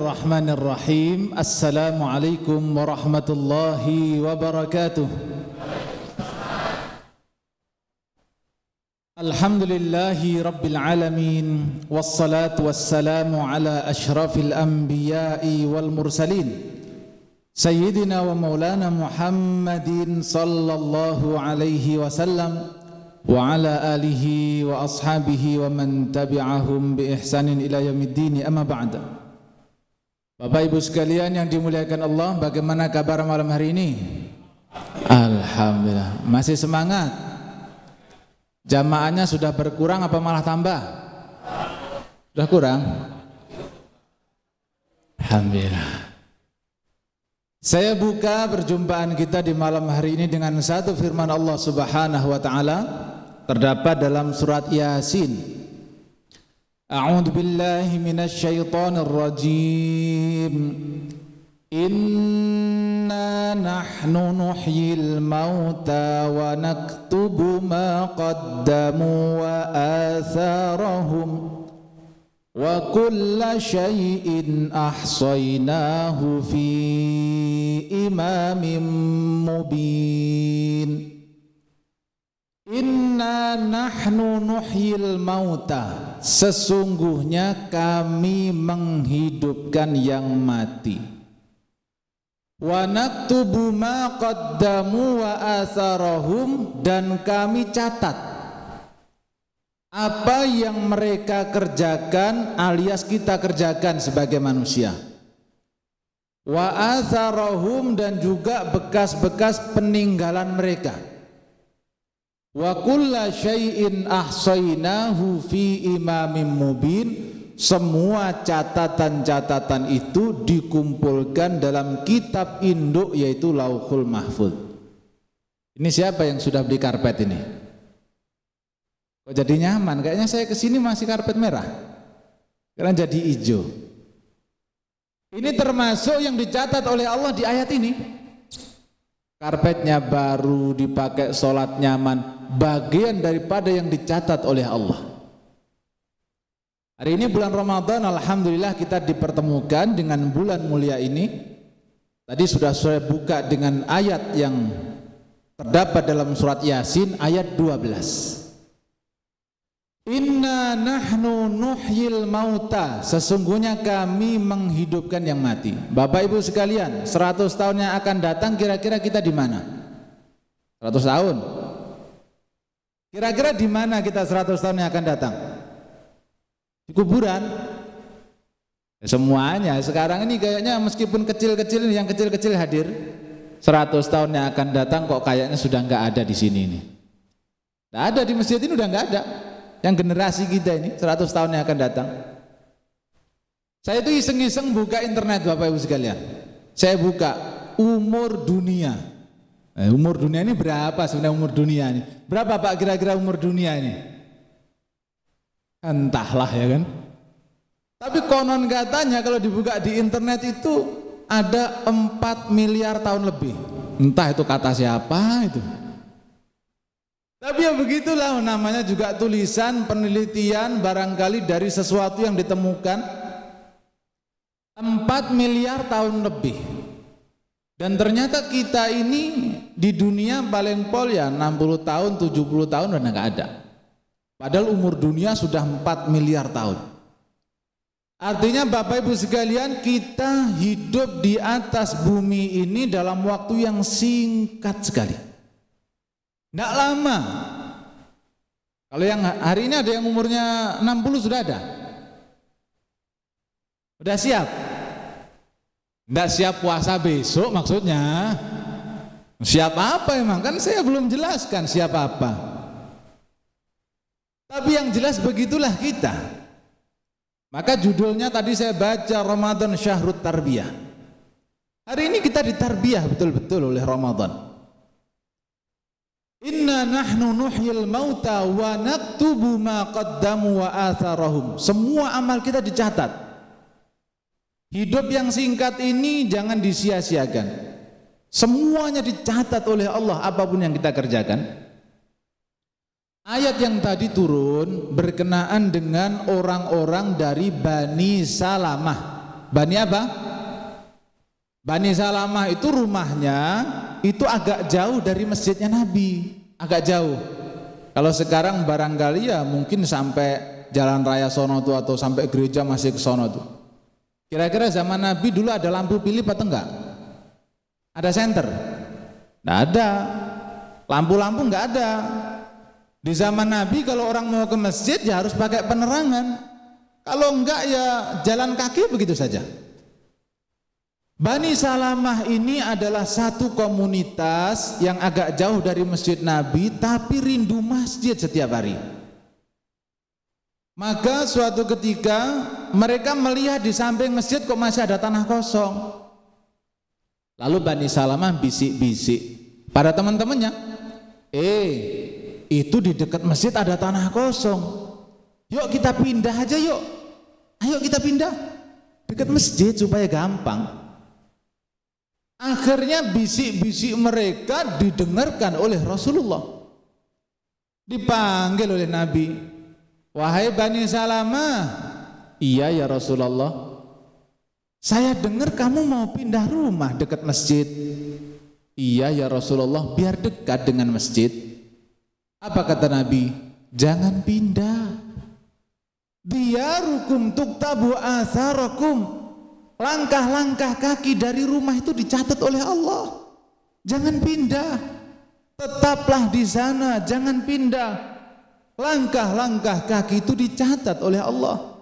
Bismillahirrahmanirrahim. Assalamualaikum warahmatullahi wabarakatuh. Alhamdulillahi rabbil alamin, wassalatu wassalamu ala ashrafil anbiya'i wal mursalin, sayyidina wa maulana Muhammadin sallallahu alaihi wasallam wa ala alihi wa ashabihi wa man tabi'ahum bi ihsanin ila yaumiddin. Amma ba'da. Bapak Ibu sekalian yang dimuliakan Allah, bagaimana kabar malam hari ini? Alhamdulillah, masih semangat? Jamaahnya sudah berkurang apa malah tambah? Sudah kurang? Alhamdulillah. Saya buka perjumpaan kita di malam hari ini dengan satu firman Allah Subhanahu wa taala terdapat dalam surat Yasin. A'udzu billahi minasy syaithanir rajim. Inna nahnu nuhyil mauta wa naktubu ma qaddamu wa atharahum wa kulla syai'in ahsaynahu fi imamin mubin. Inna nahnu nuhyil mauta, sesungguhnya kami menghidupkan yang mati. Wa naktubu ma qaddamu wa atharahum, dan kami catat apa yang mereka kerjakan alias kita kerjakan sebagai manusia. Wa atharahum, dan juga bekas-bekas peninggalan mereka. Wa kulla syai'in ahsaynahu fi imamin mubin, semua catatan-catatan itu dikumpulkan dalam kitab induk yaitu Lauhul Mahfuz. Ini siapa yang sudah beli karpet ini? Kok jadi nyaman? Kayaknya saya kesini masih karpet merah, sekarang jadi hijau. Ini termasuk yang dicatat oleh Allah di ayat ini. Karpetnya baru, dipakai sholat nyaman, bagian daripada yang dicatat oleh Allah. Hari ini bulan Ramadan, alhamdulillah kita dipertemukan dengan bulan mulia ini. Tadi sudah saya buka dengan ayat yang terdapat dalam surat Yasin ayat 12. Inna nahnu nuhyil mauta, sesungguhnya kami menghidupkan yang mati. Bapak Ibu sekalian, 100 tahun yang akan datang kira-kira kita di mana? 100 tahun. Kira-kira di mana kita 100 tahun yang akan datang? Di kuburan. Semuanya sekarang ini kayaknya meskipun kecil-kecil, yang kecil-kecil hadir, 100 tahun yang akan datang kok kayaknya sudah nggak ada di sini ini. Nggak ada di masjid ini, udah nggak ada. Yang generasi kita ini 100 tahun yang akan datang. Saya itu iseng-iseng buka internet Bapak Ibu sekalian. Saya buka umur dunia. Umur dunia ini berapa sebenarnya umur dunia ini? Berapa Pak kira-kira umur dunia ini? Entahlah ya kan. Tapi konon katanya kalau dibuka di internet itu ada 4 miliar tahun lebih. Entah itu kata siapa itu. Tapi ya begitulah, namanya juga tulisan penelitian barangkali dari sesuatu yang ditemukan 4 miliar tahun lebih. Dan ternyata kita ini di dunia paling pol ya 60 tahun, 70 tahun udah nggak ada. Padahal umur dunia sudah 4 miliar tahun. Artinya Bapak Ibu sekalian, kita hidup di atas bumi ini dalam waktu yang singkat sekali. Nggak lama. Kalau yang hari ini ada yang umurnya 60 sudah ada. Udah siap? Nggak siap puasa besok maksudnya. Siap apa emang? Kan saya belum jelaskan siap apa. Tapi yang jelas begitulah kita. Maka judulnya tadi saya baca Ramadan Syahrut Tarbiyah. Hari ini kita ditarbiyah betul-betul oleh Ramadan. Inna nahnu nuhyil mauta wa naktubu ma qaddamu wa atharahum. Semua amal kita dicatat. Hidup yang singkat ini jangan disia-siakan. Semuanya dicatat oleh Allah apapun yang kita kerjakan. Ayat yang tadi turun berkenaan dengan orang-orang dari Bani Salamah. Bani apa? Bani Salamah itu rumahnya itu agak jauh dari masjidnya Nabi, agak jauh. Kalau sekarang barangkali ya mungkin sampai jalan raya sono tuh atau sampai gereja masih ke sono tuh. Kira-kira zaman Nabi dulu ada lampu Philips atau enggak? Ada senter? Enggak ada. Lampu-lampu enggak ada. Di zaman Nabi kalau orang mau ke masjid ya harus pakai penerangan. Kalau enggak ya jalan kaki begitu saja. Bani Salamah ini adalah satu komunitas yang agak jauh dari masjid Nabi tapi rindu masjid setiap hari. Maka suatu ketika mereka melihat di samping masjid kok masih ada tanah kosong. Lalu Bani Salamah bisik-bisik pada teman-temannya, itu di dekat masjid ada tanah kosong. Yuk kita pindah aja yuk. Ayo kita pindah dekat masjid supaya gampang. Akhirnya bisik-bisik mereka didengarkan oleh Rasulullah. Dipanggil oleh Nabi. Wahai Bani Salamah. Iya ya Rasulullah. Saya dengar kamu mau pindah rumah dekat masjid. Iya ya Rasulullah, biar dekat dengan masjid. Apa kata Nabi? Jangan pindah. Diyarukum tuktabu atharakum. Langkah-langkah kaki dari rumah itu dicatat oleh Allah. Jangan pindah. Tetaplah di sana, jangan pindah. Langkah-langkah kaki itu dicatat oleh Allah.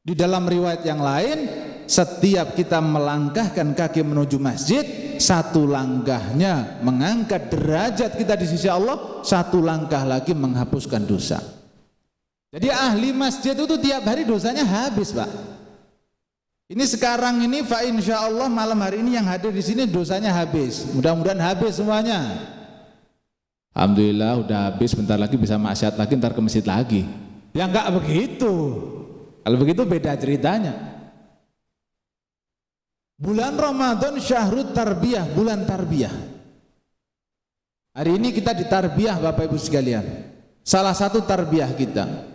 Di dalam riwayat yang lain, setiap kita melangkahkan kaki menuju masjid, satu langkahnya mengangkat derajat kita di sisi Allah, satu langkah lagi menghapuskan dosa. Jadi ahli masjid itu tiap hari dosanya habis, Pak. Ini sekarang ini, fa insya Allah malam hari ini yang hadir di sini dosanya habis. Mudah-mudahan habis semuanya. Alhamdulillah udah habis, bentar lagi bisa maksiat lagi, ntar ke masjid lagi. Ya enggak begitu. Kalau begitu beda ceritanya. Bulan Ramadan syahrut tarbiyah, bulan tarbiyah. Hari ini kita ditarbiyah Bapak Ibu sekalian. Salah satu tarbiyah kita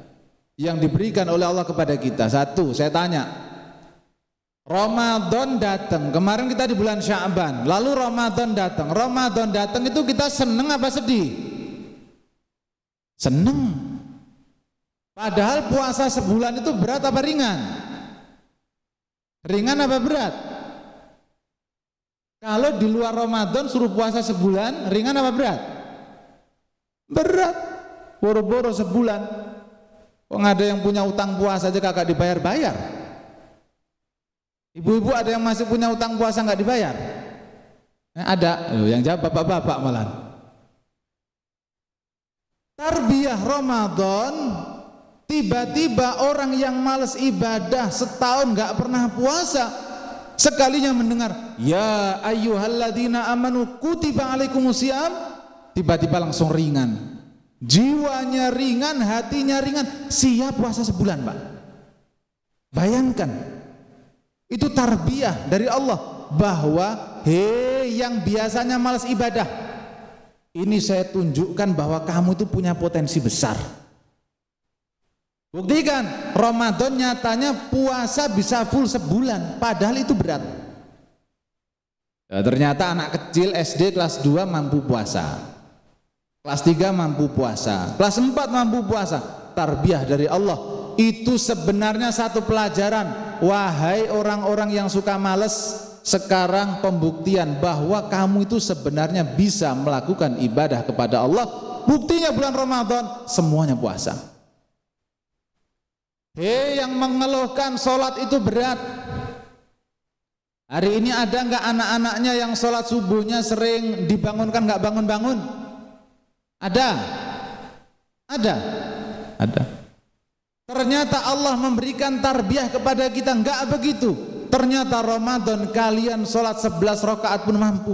yang diberikan oleh Allah kepada kita. Satu, saya tanya. Ramadan datang, kemarin kita di bulan Sya'ban, lalu Ramadan datang. Ramadan datang itu kita seneng apa sedih? Seneng. Padahal puasa sebulan itu berat apa ringan? Ringan apa berat? Kalau di luar Ramadan suruh puasa sebulan, ringan apa berat? Berat. Boro-boro sebulan. Kok ada yang punya utang puasa aja kagak dibayar-bayar? Ibu-ibu ada yang masih punya utang puasa nggak dibayar? Ada, yang jawab bapak-bapak malah. Tarbiyah Ramadan, tiba-tiba orang yang malas ibadah setahun nggak pernah puasa, sekalinya mendengar, ya ayyuhalladzina amanu kutiba alaikumusiyam, tiba-tiba langsung ringan. Jiwanya ringan, hatinya ringan, siap puasa sebulan, Pak. Bayangkan. Itu tarbiyah dari Allah bahwa yang biasanya malas ibadah, ini saya tunjukkan bahwa kamu itu punya potensi besar. Buktikan Ramadan nyatanya puasa bisa full sebulan, padahal itu berat. Ya, ternyata anak kecil SD kelas 2 mampu puasa, kelas 3 mampu puasa, kelas 4 mampu puasa. Tarbiyah dari Allah. Itu sebenarnya satu pelajaran. Wahai orang-orang yang suka males, sekarang pembuktian bahwa kamu itu sebenarnya bisa melakukan ibadah kepada Allah. Buktinya bulan Ramadan semuanya puasa. Yang mengeluhkan sholat itu berat, hari ini ada nggak anak-anaknya yang sholat subuhnya sering dibangunkan nggak bangun-bangun? Ada. Ternyata Allah memberikan tarbiyah kepada kita, enggak begitu. Ternyata Ramadan kalian sholat 11 rakaat pun mampu.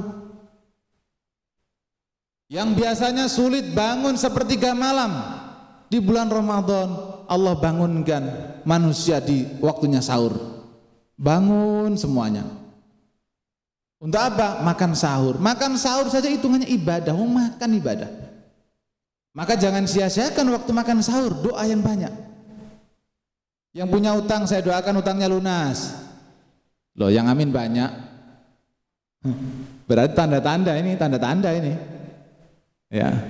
Yang biasanya sulit bangun sepertiga malam, di bulan Ramadan Allah bangunkan manusia di waktunya sahur. Bangun semuanya. Untuk apa? Makan sahur. Makan sahur saja hitungannya ibadah, mau makan ibadah. Maka jangan sia-siakan waktu makan sahur, doa yang banyak. Yang punya utang saya doakan utangnya lunas. Loh, yang amin banyak. Berarti tanda-tanda ini. Ya.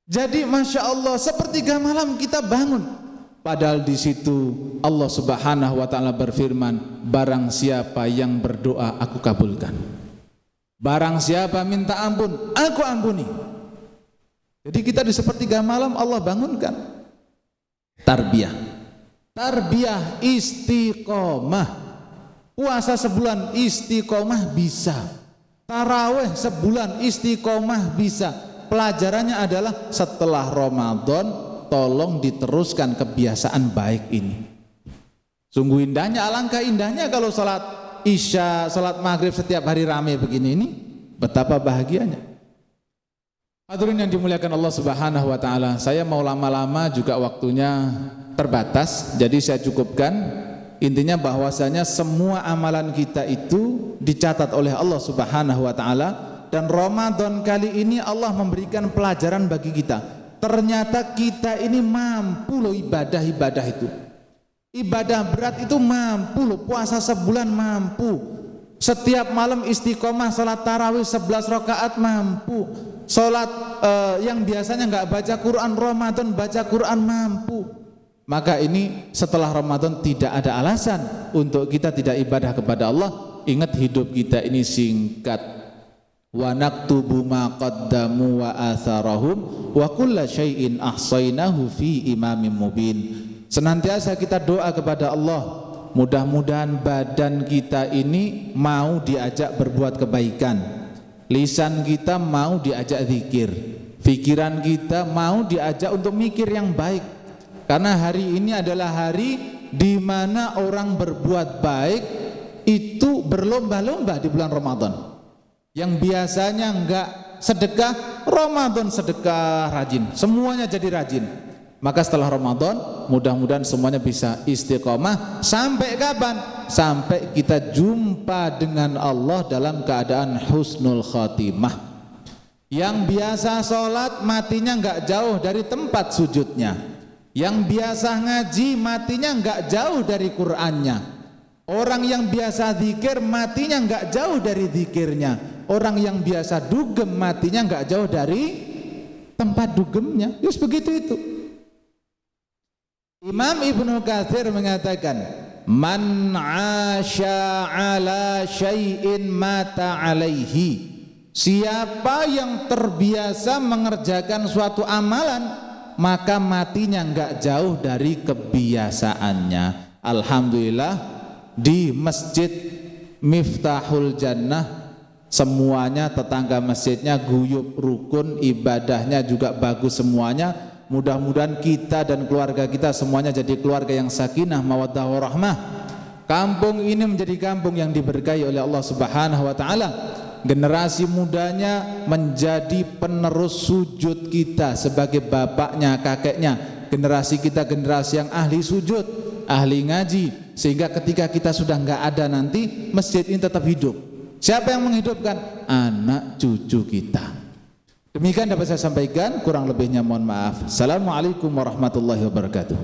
Jadi Masya Allah, sepertiga malam kita bangun. Padahal di situ Allah Subhanahu wa Ta'ala berfirman, barang siapa yang berdoa aku kabulkan, barang siapa minta ampun aku ampuni. Jadi kita di sepertiga malam Allah bangunkan. Tarbiyah istiqomah. Puasa sebulan istiqomah bisa, tarawih sebulan istiqomah bisa. Pelajarannya adalah setelah Ramadan tolong diteruskan kebiasaan baik ini. Sungguh indahnya, alangkah indahnya kalau salat isya, salat maghrib setiap hari ramai begini ini. Betapa bahagianya. Hadirin yang dimuliakan Allah Subhanahu wa Ta'ala, saya mau lama-lama juga waktunya terbatas, jadi saya cukupkan. Intinya bahwasanya semua amalan kita itu dicatat oleh Allah Subhanahu wa Ta'ala, dan Ramadan kali ini Allah memberikan pelajaran bagi kita. Ternyata kita ini mampu loh ibadah-ibadah itu. Ibadah berat itu mampu loh, puasa sebulan mampu. Setiap malam istiqomah salat tarawih 11 rakaat mampu. Salat yang biasanya nggak baca Quran, Ramadan baca Quran mampu. Maka ini setelah Ramadan tidak ada alasan untuk kita tidak ibadah kepada Allah. Ingat hidup kita ini singkat. Wa naktubu ma qaddamu wa atharahum wa kulla syai'in ahsaynahu fi imamin mubin. Senantiasa kita doa kepada Allah, mudah-mudahan badan kita ini mau diajak berbuat kebaikan, lisan kita mau diajak zikir, pikiran kita mau diajak untuk mikir yang baik. Karena hari ini adalah hari di mana orang berbuat baik itu berlomba-lomba di bulan Ramadan. Yang biasanya enggak sedekah, Ramadan sedekah rajin, semuanya jadi rajin. Maka setelah Ramadan mudah-mudahan semuanya bisa istiqomah. Sampai kapan? Sampai kita jumpa dengan Allah dalam keadaan husnul khatimah. Yang biasa sholat matinya enggak jauh dari tempat sujudnya. Yang biasa ngaji matinya enggak jauh dari Qur'annya. Orang yang biasa zikir matinya enggak jauh dari zikirnya. Orang yang biasa dugem matinya enggak jauh dari tempat dugemnya. Just begitu itu. Imam Ibnu Katsir mengatakan, man 'asya 'ala syai'in mata 'alaihi. Siapa yang terbiasa mengerjakan suatu amalan, maka matinya enggak jauh dari kebiasaannya. Alhamdulillah di Masjid Miftahul Jannah semuanya tetangga masjidnya guyup rukun, ibadahnya juga bagus semuanya. Mudah-mudahan kita dan keluarga kita semuanya jadi keluarga yang sakinah, mawaddah warahmah. Kampung ini menjadi kampung yang diberkahi oleh Allah Subhanahu wa Ta'ala. Generasi mudanya menjadi penerus sujud kita sebagai bapaknya, kakeknya. Generasi kita generasi yang ahli sujud, ahli ngaji, sehingga ketika kita sudah enggak ada nanti, masjid ini tetap hidup. Siapa yang menghidupkan? Anak cucu kita. Demikian dapat saya sampaikan, kurang lebihnya mohon maaf. Assalamualaikum warahmatullahi wabarakatuh.